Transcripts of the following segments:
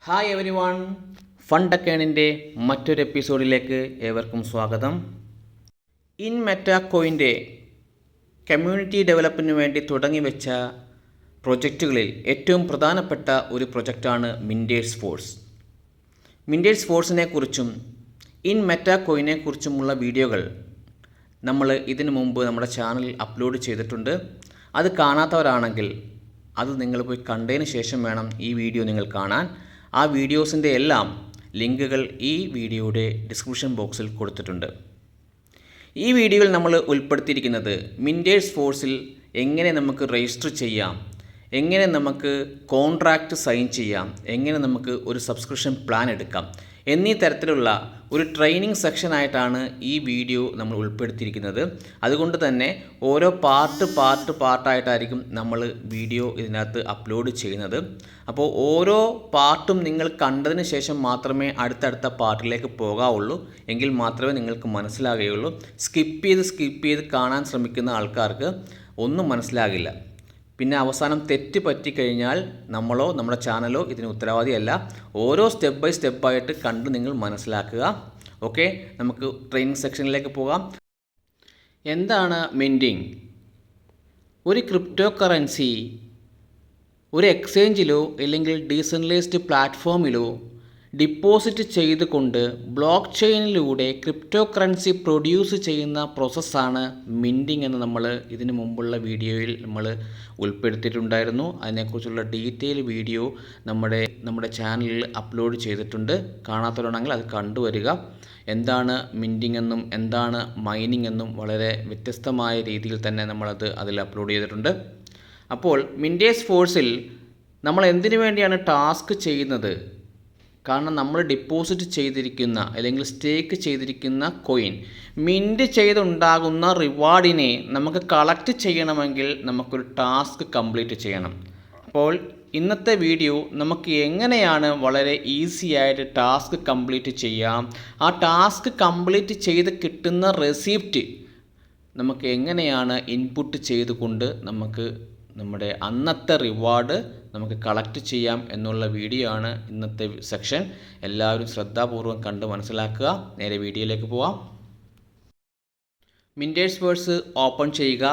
Hi every one, fund അക്കേണിൻ്റെ മറ്റൊരു എപ്പിസോഡിലേക്ക് ഏവർക്കും സ്വാഗതം. മെറ്റാകോയിൻ്റെ കമ്മ്യൂണിറ്റി ഡെവലപ്പിന് വേണ്ടി തുടങ്ങി വെച്ച പ്രൊജക്റ്റുകളിൽ ഏറ്റവും പ്രധാനപ്പെട്ട ഒരു പ്രൊജക്റ്റാണ് മിൻറ്റേഴ്സ് ഫോഴ്സ്. മിൻറ്റേഴ്സ് ഫോഴ്സിനെ കുറിച്ചും മെറ്റാകോയിനെ കുറിച്ചുമുള്ള വീഡിയോകൾ നമ്മൾ ഇതിനു മുമ്പ് നമ്മുടെ ചാനലിൽ അപ്ലോഡ് ചെയ്തിട്ടുണ്ട്. അത് കാണാത്തവരാണെങ്കിൽ അത് നിങ്ങൾ പോയി കണ്ടതിന് ശേഷം വേണം ഈ വീഡിയോ നിങ്ങൾ കാണാൻ. ആ വീഡിയോസിൻ്റെ എല്ലാം ലിങ്കുകൾ ഈ വീഡിയോയുടെ ഡിസ്ക്രിപ്ഷൻ ബോക്സിൽ കൊടുത്തിട്ടുണ്ട്. ഈ വീഡിയോയിൽ നമ്മൾ ഉൾപ്പെടുത്തിയിരിക്കുന്നത് മിൻറ്റേഴ്സ് ഫോഴ്സിൽ എങ്ങനെ നമുക്ക് രജിസ്റ്റർ ചെയ്യാം, എങ്ങനെ നമുക്ക് കോൺട്രാക്റ്റ് സൈൻ ചെയ്യാം, എങ്ങനെ നമുക്ക് ഒരു സബ്സ്ക്രിപ്ഷൻ പ്ലാൻ എടുക്കാം എന്നീ തരത്തിലുള്ള ഒരു ട്രെയിനിങ് സെക്ഷനായിട്ടാണ് ഈ വീഡിയോ നമ്മൾ ഉൾപ്പെടുത്തിയിരിക്കുന്നത്. അതുകൊണ്ട് തന്നെ ഓരോ പാർട്ടായിട്ടായിരിക്കും നമ്മൾ വീഡിയോ ഇതിനകത്ത് അപ്ലോഡ് ചെയ്യുന്നത്. അപ്പോൾ ഓരോ പാർട്ടും നിങ്ങൾ കണ്ടതിന് ശേഷം മാത്രമേ അടുത്തടുത്ത പാർട്ടിലേക്ക് പോകാവുള്ളൂ, എങ്കിൽ മാത്രമേ നിങ്ങൾക്ക് മനസ്സിലാകുകയുള്ളൂ. സ്കിപ്പ് ചെയ്ത് കാണാൻ ശ്രമിക്കുന്ന ആൾക്കാർക്ക് ഒന്നും മനസ്സിലാകില്ല. പിന്നെ അവസാനം തെറ്റ് പറ്റിക്കഴിഞ്ഞാൽ നമ്മളോ നമ്മുടെ ചാനലോ ഇതിന് ഉത്തരവാദിയല്ല. ഓരോ സ്റ്റെപ്പ് ബൈ സ്റ്റെപ്പായിട്ട് കണ്ട് നിങ്ങൾ മനസ്സിലാക്കുക. ഓക്കെ, നമുക്ക് ട്രെയിനിങ് സെക്ഷനിലേക്ക് പോകാം. എന്താണ് മിൻറ്റിങ്? ഒരു ക്രിപ്റ്റോ കറൻസി ഒരു എക്സ്ചേഞ്ചിലോ അല്ലെങ്കിൽ ഡീസെൻട്രലൈസ്ഡ് പ്ലാറ്റ്ഫോമിലോ ഡിപ്പോസിറ്റ് ചെയ്തുകൊണ്ട് ബ്ലോക്ക് ചെയിനിലൂടെ ക്രിപ്റ്റോ കറൻസി പ്രൊഡ്യൂസ് ചെയ്യുന്ന പ്രോസസ്സാണ് മിൻറ്റിങ് എന്ന് നമ്മൾ ഇതിനു മുമ്പുള്ള വീഡിയോയിൽ നമ്മൾ ഉൾപ്പെടുത്തിയിട്ടുണ്ടായിരുന്നു. അതിനെക്കുറിച്ചുള്ള ഡീറ്റെയിൽ വീഡിയോ നമ്മുടെ ചാനലിൽ അപ്ലോഡ് ചെയ്തിട്ടുണ്ട്. കാണാത്തവരാണെങ്കിൽ അത് കണ്ടുവരിക. എന്താണ് മിൻറ്റിങ് എന്നും എന്താണ് മൈനിങ് എന്നും വളരെ വ്യത്യസ്തമായ രീതിയിൽ തന്നെ അതിൽ അപ്ലോഡ് ചെയ്തിട്ടുണ്ട്. അപ്പോൾ മിൻറ്റേഴ്സ് ഫോഴ്സിൽ നമ്മൾ എന്തിനു വേണ്ടിയാണ് ടാസ്ക് ചെയ്യുന്നത്? കാരണം നമ്മൾ ഡിപ്പോസിറ്റ് ചെയ്തിരിക്കുന്ന അല്ലെങ്കിൽ സ്റ്റേക്ക് ചെയ്തിരിക്കുന്ന കോയിൻ മിൻറ്റ് ചെയ്തുണ്ടാകുന്ന റിവാർഡിനെ നമുക്ക് കളക്ട് ചെയ്യണമെങ്കിൽ നമുക്കൊരു ടാസ്ക് കംപ്ലീറ്റ് ചെയ്യണം. അപ്പോൾ ഇന്നത്തെ വീഡിയോ നമുക്ക് എങ്ങനെയാണ് വളരെ ഈസി ആയിട്ട് ടാസ്ക് കംപ്ലീറ്റ് ചെയ്യാം, ആ ടാസ്ക് കംപ്ലീറ്റ് ചെയ്ത് കിട്ടുന്ന റെസിപ്റ്റ് നമുക്ക് എങ്ങനെയാണ് ഇൻപുട്ട് ചെയ്തുകൊണ്ട് നമുക്ക് നമ്മുടെ അന്നത്തെ റിവാർഡ് നമുക്ക് കളക്ട് ചെയ്യാം എന്നുള്ള വീഡിയോ ആണ് ഇന്നത്തെ സെക്ഷൻ. എല്ലാവരും ശ്രദ്ധാപൂർവം കണ്ട് മനസ്സിലാക്കുക. നേരെ വീഡിയോയിലേക്ക് പോവാം. മിൻറ്റേഴ്സ് ഫോഴ്സ് ഓപ്പൺ ചെയ്യുക.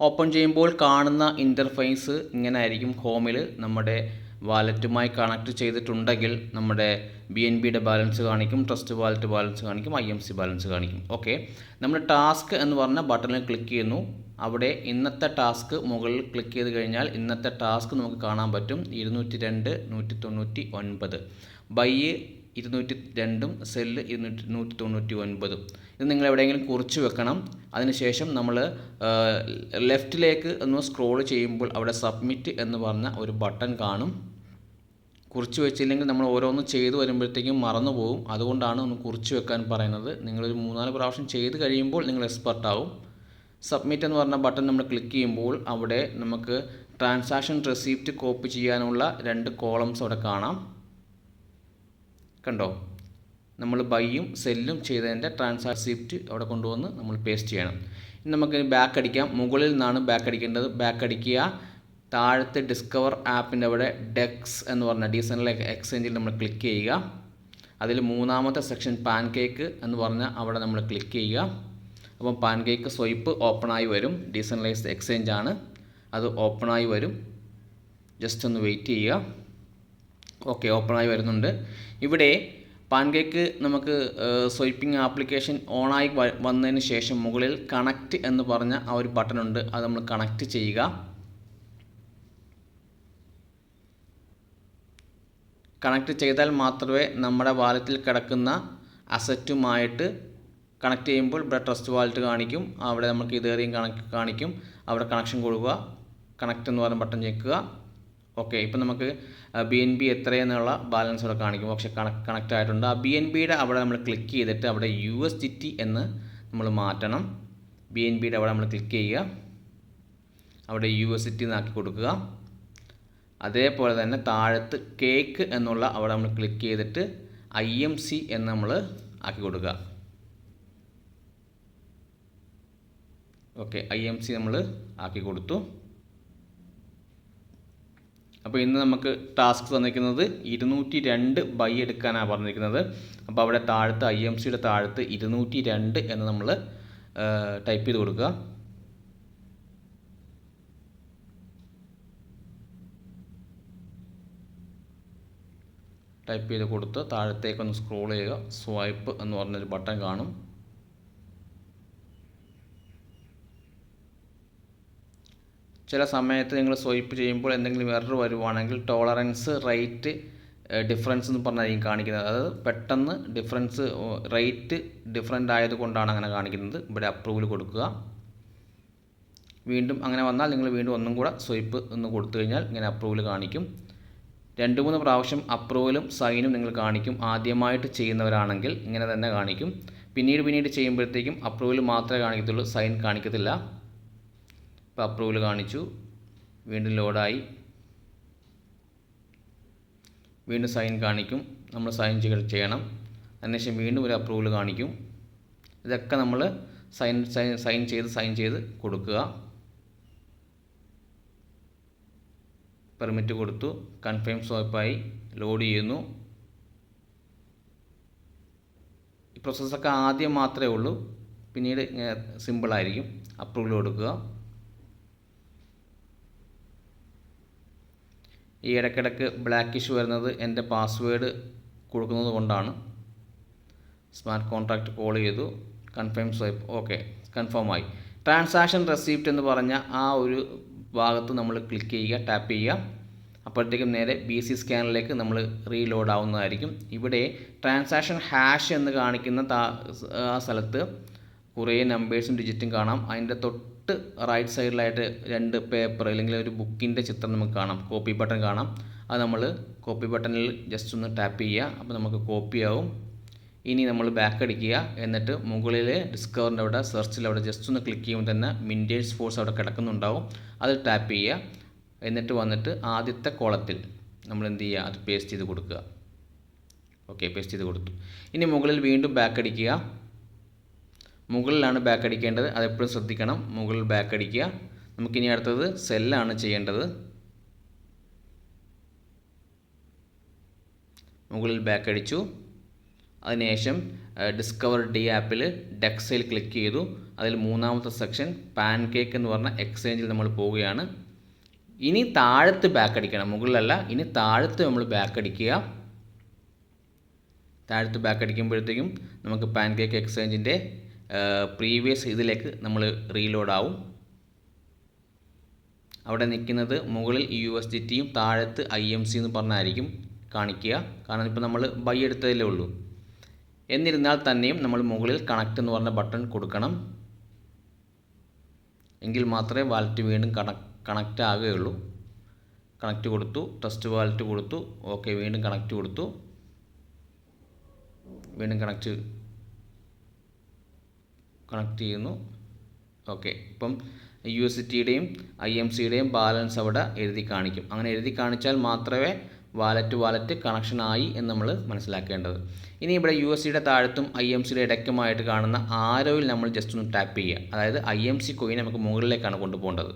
ഓപ്പൺ ചെയ്യുമ്പോൾ കാണുന്ന ഇൻ്റർഫേസ് ഇങ്ങനെ ആയിരിക്കും. ഹോമിൽ നമ്മുടെ വാലറ്റുമായി കണക്ട് ചെയ്തിട്ടുണ്ടെങ്കിൽ നമ്മുടെ BNBയുടെ ബാലൻസ് കാണിക്കും, ട്രസ്റ്റ് വാലറ്റ് ബാലൻസ് കാണിക്കും, IMC ബാലൻസ് കാണിക്കും. ഓക്കെ, നമ്മൾ ടാസ്ക് എന്ന് പറഞ്ഞ ബട്ടണിൽ ക്ലിക്ക് ചെയ്യുന്നു. അവിടെ ഇന്നത്തെ ടാസ്ക് മുകളിൽ ക്ലിക്ക് ചെയ്ത് കഴിഞ്ഞാൽ ഇന്നത്തെ ടാസ്ക് നമുക്ക് കാണാൻ പറ്റും. 202 199 ബൈ 202 സെല്ല് 199. ഇത് നിങ്ങൾ എവിടെയെങ്കിലും കുറിച്ച് വെക്കണം. അതിനുശേഷം നമ്മൾ ലെഫ്റ്റിലേക്ക് ഒന്ന് സ്ക്രോൾ ചെയ്യുമ്പോൾ അവിടെ സബ്മിറ്റ് എന്ന് പറഞ്ഞ ഒരു ബട്ടൺ കാണും. കുറിച്ച് വെച്ചില്ലെങ്കിൽ നമ്മൾ ഓരോന്ന് ചെയ്ത് വരുമ്പോഴത്തേക്കും മറന്നു പോകും. അതുകൊണ്ടാണ് ഒന്ന് കുറിച്ച് വെക്കാൻ പറയുന്നത്. നിങ്ങളൊരു 3-4 പ്രാവശ്യം ചെയ്ത് കഴിയുമ്പോൾ നിങ്ങൾ എക്സ്പെർട്ടാവും. സബ്മിറ്റ് എന്ന് പറഞ്ഞ ബട്ടൺ നമ്മൾ ക്ലിക്ക് ചെയ്യുമ്പോൾ അവിടെ നമുക്ക് ട്രാൻസാക്ഷൻ റെസിപ്റ്റ് കോപ്പി ചെയ്യാനുള്ള 2 കോളംസ് അവിടെ കാണാം. കണ്ടോ? നമ്മൾ ബൈയും സെല്ലും ചെയ്തതിൻ്റെ ട്രാൻസാക്ഷൻ റെസിപ്റ്റ് അവിടെ കൊണ്ടുവന്ന് നമ്മൾ പേസ്റ്റ് ചെയ്യണം. ഇനി നമുക്ക് ബാക്ക് അടിക്കാം. മുകളിൽ നിന്നാണ് ബാക്ക് അടിക്കേണ്ടത്. ബാക്ക് അടിക്കുക. താഴത്തെ ഡിസ്കവർ ആപ്പിൻ്റെ അവിടെ ഡെക്സ് എന്ന് പറഞ്ഞ ഡീസെൻട്രലൈസ്ഡ് എക്സ്ചേഞ്ചിൽ നമ്മൾ ക്ലിക്ക് ചെയ്യുക. അതിൽ 3ാമത്തെ സെക്ഷൻ പാൻകേക്ക് എന്ന് പറഞ്ഞ അവിടെ നമ്മൾ ക്ലിക്ക് ചെയ്യുക. അപ്പം പാൻകേക്ക് സ്വൈപ്പ് ഓപ്പണായി വരും. ഡീസെൻട്രലൈസ്ഡ് എക്സ്ചേഞ്ച് ആണ്, അത് ഓപ്പണായി വരും. ജസ്റ്റ് ഒന്ന് വെയിറ്റ് ചെയ്യുക. ഓക്കെ, ഓപ്പണായി വരുന്നുണ്ട്. ഇവിടെ പാൻകേക്ക് നമുക്ക് സ്വൈപ്പിംഗ് ആപ്ലിക്കേഷൻ ഓണായി വന്നതിന് ശേഷം മുകളിൽ കണക്റ്റ് എന്ന് പറഞ്ഞ ആ ഒരു ബട്ടൺ ഉണ്ട്. അത് നമ്മൾ കണക്റ്റ് ചെയ്യുക. കണക്റ്റ് ചെയ്താൽ മാത്രമേ നമ്മുടെ വാലറ്റിൽ കിടക്കുന്ന അസറ്റുമായിട്ട് കണക്ട് ചെയ്യുമ്പോൾ ഇവിടെ ട്രസ്റ്റ് വാലറ്റ് കാണിക്കും. അവിടെ നമുക്ക് ഇതേറിയും കാണിക്കും. അവിടെ കണക്ഷൻ കൊടുക്കുക. കണക്റ്റ് എന്ന് പറഞ്ഞ ബട്ടൺ ഞെക്കുക. ഓക്കെ, ഇപ്പം നമുക്ക് BNB എത്രയെന്നുള്ള ബാലൻസ് അവിടെ കാണിക്കും. പക്ഷേ കണക്റ്റ് ആയിട്ടുണ്ട്. ആ BNBയുടെ അവിടെ നമ്മൾ ക്ലിക്ക് ചെയ്തിട്ട് അവിടെ USDT എന്ന് നമ്മൾ മാറ്റണം. BNBയുടെ അവിടെ നമ്മൾ ക്ലിക്ക് ചെയ്യുക. അവിടെ USDT എന്നാക്കി കൊടുക്കുക. അതേപോലെ തന്നെ താഴത്ത് കേക്ക് എന്നുള്ള അവിടെ നമ്മൾ ക്ലിക്ക് ചെയ്തിട്ട് IMC എന്ന് നമ്മൾ ആക്കി കൊടുക്കുക. ഓക്കെ, IMC നമ്മൾ ആക്കി കൊടുത്തു. അപ്പോൾ ഇന്ന് നമുക്ക് ടാസ്ക് തന്നിരിക്കുന്നത് 202 ബൈ എടുക്കാനാണ് പറഞ്ഞിരിക്കുന്നത്. അപ്പോൾ അവിടെ താഴത്ത് IMCയുടെ താഴത്ത് 202 എന്ന് നമ്മൾ ടൈപ്പ് ചെയ്ത് കൊടുക്കുക. ടൈപ്പ് ചെയ്ത് കൊടുത്ത് താഴത്തേക്കൊന്ന് സ്ക്രോൾ ചെയ്യുക. സ്വൈപ്പ് എന്ന് പറഞ്ഞൊരു ബട്ടൺ കാണും. ചില സമയത്ത് നിങ്ങൾ സ്വൈപ്പ് ചെയ്യുമ്പോൾ എന്തെങ്കിലും എറർ വരുവാണെങ്കിൽ ടോളറൻസ് റേറ്റ് ഡിഫറൻസ് എന്ന് പറഞ്ഞായിരിക്കും കാണിക്കുന്നത്. അതായത് പെട്ടെന്ന് ഡിഫറൻസ് റേറ്റ് ഡിഫറൻ്റ് ആയതുകൊണ്ടാണ് അങ്ങനെ കാണിക്കുന്നത്. ഇവിടെ അപ്രൂവൽ കൊടുക്കുക. വീണ്ടും അങ്ങനെ വന്നാൽ നിങ്ങൾ വീണ്ടും ഒന്നും കൂടെ സ്വൈപ്പ് എന്ന് കൊടുത്തു കഴിഞ്ഞാൽ ഇങ്ങനെ അപ്രൂവൽ കാണിക്കും. 2-3 പ്രാവശ്യം അപ്രൂവലും സൈനും നിങ്ങൾ കാണിക്കും. ആദ്യമായിട്ട് ചെയ്യുന്നവരാണെങ്കിൽ ഇങ്ങനെ തന്നെ കാണിക്കും. പിന്നീട് ചെയ്യുമ്പോഴത്തേക്കും അപ്രൂവൽ മാത്രമേ കാണിക്കത്തുള്ളൂ, സൈൻ കാണിക്കത്തില്ല. ഇപ്പോൾ അപ്രൂവൽ കാണിച്ചു, വീണ്ടും ലോഡായി, വീണ്ടും സൈൻ കാണിക്കും. നമ്മൾ സൈൻ ചെയ്യണം. അതിനുശേഷം വീണ്ടും ഒരു അപ്രൂവൽ കാണിക്കും. ഇതൊക്കെ നമ്മൾ സൈൻ ചെയ്ത് കൊടുക്കുക. പെർമിറ്റ് കൊടുത്തു, കൺഫേം സ്വൈപ്പായി, ലോഡ് ചെയ്യുന്നു. ഈ പ്രോസസ്സൊക്കെ ആദ്യം മാത്രമേ ഉള്ളൂ, പിന്നീട് സിമ്പിളായിരിക്കും. അപ്രൂവൽ കൊടുക്കുക. ഈ ഇടയ്ക്കിടയ്ക്ക് ബ്ലാക്കിഷ് വരുന്നത് എൻ്റെ പാസ്വേഡ് കൊടുക്കുന്നത് കൊണ്ടാണ്. സ്മാർട്ട് കോൺട്രാക്റ്റ് കോൾ ചെയ്തു, കൺഫേം സ്വൈപ്പ്, ഓക്കെ, കൺഫേം ആയി. ട്രാൻസാക്ഷൻ റെസിപ്റ്റ് എന്ന് പറഞ്ഞ ആ ഒരു ഭാഗത്ത് നമ്മൾ ക്ലിക്ക് ചെയ്യുക, ടാപ്പ് ചെയ്യുക. അപ്പോഴത്തേക്കും നേരെ BC സ്കാനറിലേക്ക് നമ്മൾ റീലോഡ് ആവുന്നതായിരിക്കും. ഇവിടെ ട്രാൻസാക്ഷൻ ഹാഷ് എന്ന് കാണിക്കുന്ന ആ സ്ഥലത്ത് കുറേ നമ്പേഴ്സും ഡിജിറ്റും കാണാം. അതിൻ്റെ തൊട്ട് റൈറ്റ് സൈഡിലായിട്ട് 2 പേപ്പർ അല്ലെങ്കിൽ ഒരു ബുക്കിൻ്റെ ചിത്രം നമുക്ക് കാണാം. കോപ്പി ബട്ടൺ കാണാം. അത് നമ്മൾ കോപ്പി ബട്ടണിൽ ജസ്റ്റ് ഒന്ന് ടാപ്പ് ചെയ്യുക. അപ്പോൾ നമുക്ക് കോപ്പി ആവും. ഇനി നമ്മൾ ബാക്ക് അടിക്കുക. എന്നിട്ട് മുകളിൽ ഡിസ്കവറിൻ്റെ അവിടെ സെർച്ചിൽ അവിടെ ജസ്റ്റ് ഒന്ന് ക്ലിക്ക് ചെയ്യുമ്പോൾ തന്നെ മിൻറ്റേഴ്സ് ഫോഴ്സ് അവിടെ കിടക്കുന്നുണ്ടാവും. അത് ടാപ്പ് ചെയ്യുക. എന്നിട്ട് വന്നിട്ട് ആദ്യത്തെ കോളത്തിൽ നമ്മൾ എന്ത് ചെയ്യുക, അത് പേസ്റ്റ് ചെയ്ത് കൊടുക്കുക. ഓക്കെ, പേസ്റ്റ് ചെയ്ത് കൊടുത്തു. ഇനി മുകളിൽ വീണ്ടും ബാക്ക് അടിക്കുക. മുകളിലാണ് ബാക്ക് അടിക്കേണ്ടത്, അതെപ്പോഴും ശ്രദ്ധിക്കണം. മുകളിൽ ബാക്ക് അടിക്കുക. നമുക്കിനി അടുത്തത് സെല്ലാണ് ചെയ്യേണ്ടത്. മുകളിൽ ബാക്ക് അടിച്ചു. അതിനുശേഷം ഡിസ്കവർ ഡി ആപ്പിൽ ഡെക്സയിൽ ക്ലിക്ക് ചെയ്തു. അതിൽ 3ാമത്തെ സെക്ഷൻ പാൻകേക്ക് എന്ന് പറഞ്ഞ എക്സ്ചേഞ്ചിൽ നമ്മൾ പോവുകയാണ്. ഇനി താഴത്ത് ബാക്ക് അടിക്കണം, മുകളിലല്ല. ഇനി താഴത്ത് നമ്മൾ ബാക്ക് അടിക്കുക. താഴത്ത് ബാക്ക് അടിക്കുമ്പോഴത്തേക്കും നമുക്ക് പാൻകേക്ക് എക്സ്ചേഞ്ചിൻ്റെ പ്രീവിയസ് ഇതിലേക്ക് നമ്മൾ റീലോഡ് ആവും. അവിടെ നിൽക്കുന്നത് മുകളിൽ USDTയും താഴത്ത് IMC എന്ന് പറഞ്ഞായിരിക്കും കാണിക്കുക. കാരണം ഇപ്പോൾ നമ്മൾ ബൈ എടുത്തതല്ലേ ഉള്ളൂ. എന്നിരുന്നാൽ തന്നെയും നമ്മൾ മുകളിൽ കണക്റ്റ് എന്ന് പറഞ്ഞ ബട്ടൺ കൊടുക്കണം. എങ്കിൽ മാത്രമേ വാലറ്റ് വീണ്ടും കണക്റ്റ് ആകുകയുള്ളൂ. കണക്റ്റ് കൊടുത്തു, ടെസ്റ്റ് വാലറ്റ് കൊടുത്തു, ഓക്കെ, വീണ്ടും കണക്റ്റ് കൊടുത്തു, വീണ്ടും കണക്റ്റ് ചെയ്യുന്നു. ഓക്കെ, ഇപ്പം USDTയുടെയും IMCയുടെയും ബാലൻസ് അവിടെ എഴുതി കാണിക്കും. അങ്ങനെ എഴുതി കാണിച്ചാൽ മാത്രമേ വാലറ്റ് കണക്ഷൻ ആയി എന്ന് നമ്മൾ മനസ്സിലാക്കേണ്ടത്. ഇനി ഇവിടെ USDയുടെ താഴത്തും IMCയുടെ ഇടയ്ക്കുമായിട്ട് കാണുന്ന ആരോയിൽ നമ്മൾ ജസ്റ്റ് ഒന്ന് ടാപ്പ് ചെയ്യുക. അതായത് IMC കോയിൻ നമുക്ക് മുകളിലേക്കാണ് കൊണ്ടുപോകേണ്ടത്.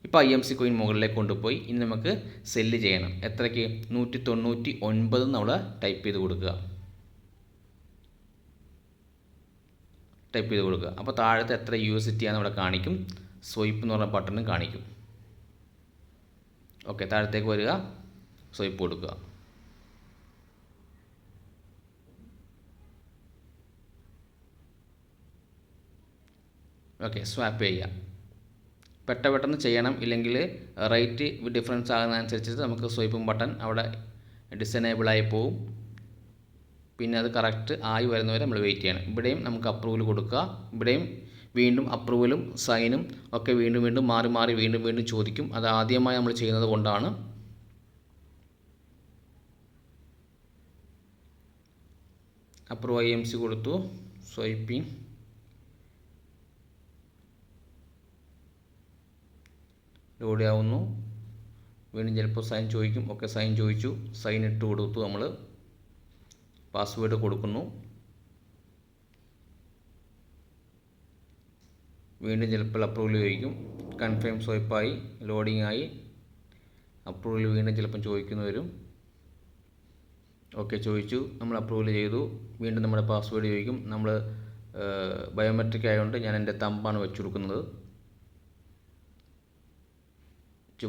ഇപ്പോൾ IMC കോയിൻ മുകളിലേക്ക് കൊണ്ടുപോയി. ഇനി നമുക്ക് സെല്ല് ചെയ്യണം. എത്രയ്ക്ക്? 199 നമ്മൾ ടൈപ്പ് ചെയ്ത് കൊടുക്കുക. അപ്പോൾ താഴത്തെ എത്ര USDT ആണെന്ന് ഇവിടെ കാണിക്കും. സ്വൈപ്പ് എന്ന് പറഞ്ഞ ബട്ടണും കാണിക്കും. ഓക്കെ, താഴത്തേക്ക് വരിക, സ്വൈപ്പ് കൊടുക്കുക. ഓക്കെ, സ്വാപ്പ് ചെയ്യുക. പെട്ടെന്ന് ചെയ്യണം, ഇല്ലെങ്കിൽ റേറ്റ് ഡിഫറൻസ് ആകുന്നതനുസരിച്ച് നമുക്ക് സ്വൈപ്പും ബട്ടൺ അവിടെ ഡിസേബിളായി പോവും. പിന്നെ അത് കറക്റ്റ് ആയി വരുന്നവരെ നമ്മൾ വെയിറ്റ് ചെയ്യണം. ഇവിടെയും നമുക്ക് അപ്രൂവൽ കൊടുക്കുക. ഇവിടെയും വീണ്ടും അപ്രൂവലും സൈനും ഒക്കെ വീണ്ടും മാറി വീണ്ടും ചോദിക്കും. അത് ആദ്യമായി നമ്മൾ ചെയ്യുന്നത് കൊണ്ടാണ്. അപ്രൂവ് IMC കൊടുത്തു, സ്വൈപ്പിംഗ്, ലോഡ് ആവുന്നു. വീണ്ടും ചിലപ്പോൾ സൈൻ ചോദിക്കും. ഓക്കെ, സൈൻ ചോദിച്ചു, സൈൻ ഇട്ട് കൊടുത്തു. നമ്മൾ പാസ്വേഡ് കൊടുക്കുന്നു. വീണ്ടും ചിലപ്പോൾ അപ്രൂവൽ ചോദിക്കും. കൺഫേം സ്വൈപ്പായി, ലോഡിംഗ് ആയി, അപ്രൂവൽ വീണ്ടും ചിലപ്പം ചോദിക്കുന്നു വരും. ഓക്കെ, ചോദിച്ചു, നമ്മൾ അപ്രൂവൽ ചെയ്തു. വീണ്ടും നമ്മുടെ പാസ്വേഡ് ചോദിക്കും. നമ്മൾ ബയോമെട്രിക് ആയതുകൊണ്ട് ഞാൻ എൻ്റെ തമ്പാണ് വെച്ച് കൊടുക്കുന്നത്.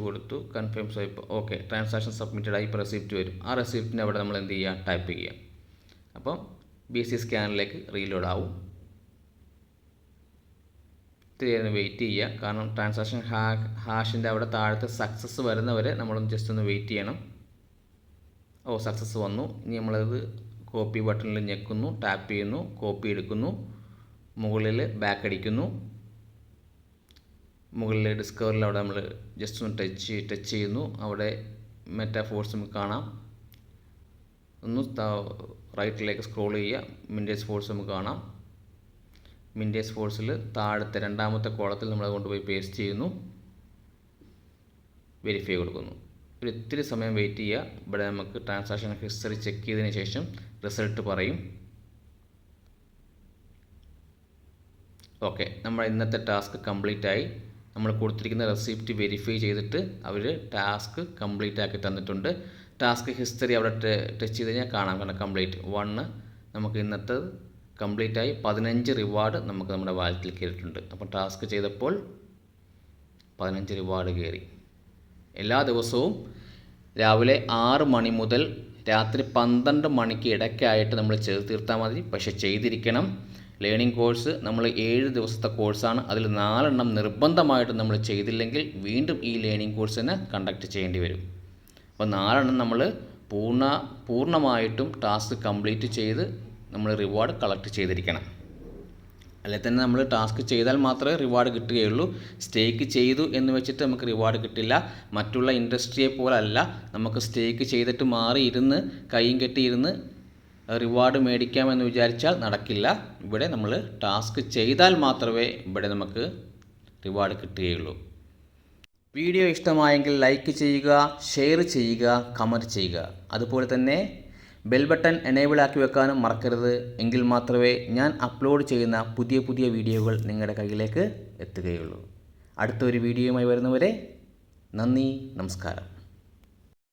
കൊടുത്തു, confirm swipe. Okay, transaction submitted ആയി. ഇപ്പോൾ റെസിപ്റ്റ് വരും. ആ റെസിപ്റ്റിൻ്റെ അവിടെ നമ്മൾ എന്ത് ചെയ്യുക, ടൈപ്പ് ചെയ്യുക. അപ്പം BC സ്കാനറിലേക്ക് റീലോഡ് ആവും. ഇത്തിരി നേരം വെയിറ്റ് ചെയ്യുക, കാരണം ട്രാൻസാക്ഷൻ ഹാഷിൻ്റെ അവിടെ താഴത്തെ സക്സസ് വരുന്നവരെ നമ്മളൊന്ന് ജസ്റ്റ് ഒന്ന് വെയിറ്റ് ചെയ്യണം. സക്സസ് വന്നു. ഇനി നമ്മളത് കോപ്പി ബട്ടണിൽ ഞെക്കുന്നു, ടാപ്പ് ചെയ്യുന്നു, കോപ്പി എടുക്കുന്നു, മുകളിൽ ബാക്ക് അടിക്കുന്നു. മുകളിൽ ഡിസ്കവറിൽ അവിടെ നമ്മൾ ജസ്റ്റ് ഒന്ന് ടച്ച് ചെയ്യുന്നു. അവിടെ മെറ്റാഫോഴ്സ് നമുക്ക് കാണാം. ഒന്ന് റൈറ്റിലേക്ക് സ്ക്രോൾ ചെയ്യുക. മിൻഡേഴ്സ് ഫോഴ്സ് നമുക്ക് കാണാം. മിൻഡേഴ്സ് ഫോഴ്സിൽ താഴത്തെ രണ്ടാമത്തെ കോളത്തിൽ നമ്മൾ കൊണ്ടുപോയി പേസ്റ്റ് ചെയ്യുന്നു, വെരിഫൈ കൊടുക്കുന്നു. ഒരു ഇത്തിരി സമയം വെയിറ്റ് ചെയ്യുക. ഇവിടെ നമുക്ക് ട്രാൻസാക്ഷൻ ഹിസ്റ്ററി ചെക്ക് ചെയ്തതിന് ശേഷം റിസൾട്ട് പറയും. ഓക്കെ, നമ്മുടെ ഇന്നത്തെ ടാസ്ക് കംപ്ലീറ്റ് ആയി. നമ്മൾ കൊടുത്തിരിക്കുന്ന റെസിപ്റ്റ് വെരിഫൈ ചെയ്തിട്ട് അവർ ടാസ്ക് കംപ്ലീറ്റ് ആക്കി തന്നിട്ടുണ്ട്. ടാസ്ക് ഹിസ്റ്ററി അവിടെ ടച്ച് ചെയ്ത് കഴിഞ്ഞാൽ കാണാം. കാരണം കംപ്ലീറ്റ് 1 നമുക്ക് ഇന്നത്തെ കംപ്ലീറ്റ് ആയി. 15 റിവാർഡ് നമുക്ക് നമ്മുടെ വാലറ്റിൽ കയറിയിട്ടുണ്ട്. അപ്പോൾ ടാസ്ക് ചെയ്തപ്പോൾ 15 റിവാർഡ് കയറി. എല്ലാ ദിവസവും രാവിലെ 6 മണി മുതൽ രാത്രി 12 മണിക്ക് ഇടയ്ക്കായിട്ട് നമ്മൾ ചെയ്ത് തീർത്താൽ മതി. പക്ഷേ ചെയ്തിരിക്കണം. ലേണിംഗ് കോഴ്സ് നമ്മൾ 7 ദിവസത്തെ കോഴ്സാണ്. അതിൽ 4 എണ്ണം നിർബന്ധമായിട്ട് നമ്മൾ ചെയ്തില്ലെങ്കിൽ വീണ്ടും ഈ ലേണിംഗ് കോഴ്സിനെ കണ്ടക്ട് ചെയ്യേണ്ടി വരും. അപ്പോൾ 4 എണ്ണം നമ്മൾ പൂർണ്ണമായിട്ടും ടാസ്ക് കംപ്ലീറ്റ് ചെയ്ത് നമ്മൾ റിവാർഡ് കളക്ട് ചെയ്തിരിക്കണം. അല്ലെങ്കിൽ തന്നെ നമ്മൾ ടാസ്ക് ചെയ്താൽ മാത്രമേ റിവാർഡ് കിട്ടുകയുള്ളൂ. സ്റ്റേക്ക് ചെയ്തു എന്ന് വെച്ചിട്ട് നമുക്ക് റിവാർഡ് കിട്ടില്ല. മറ്റുള്ള ഇൻഡസ്ട്രിയെ പോലല്ല നമുക്ക് സ്റ്റേക്ക് ചെയ്തിട്ട് മാറി ഇരുന്ന് കൈയും കെട്ടിയിരുന്ന് റിവാർഡ് മേടിക്കാമെന്ന് വിചാരിച്ചാൽ നടക്കില്ല. ഇവിടെ നമ്മൾ ടാസ്ക് ചെയ്താൽ മാത്രമേ ഇവിടെ നമുക്ക് റിവാർഡ് കിട്ടുകയുള്ളൂ. വീഡിയോ ഇഷ്ടമായെങ്കിൽ ലൈക്ക് ചെയ്യുക, ഷെയർ ചെയ്യുക, കമൻറ്റ് ചെയ്യുക. അതുപോലെ തന്നെ ബെൽ ബട്ടൺ എനേബിൾ ആക്കി വെക്കാനും മറക്കരുത്. എങ്കിൽ മാത്രമേ ഞാൻ അപ്ലോഡ് ചെയ്യുന്ന പുതിയ വീഡിയോകൾ നിങ്ങളുടെ കയ്യിലേക്ക് എത്തുകയുള്ളൂ. അടുത്തൊരു വീഡിയോയുമായി വരുന്നവരെ നന്ദി, നമസ്കാരം.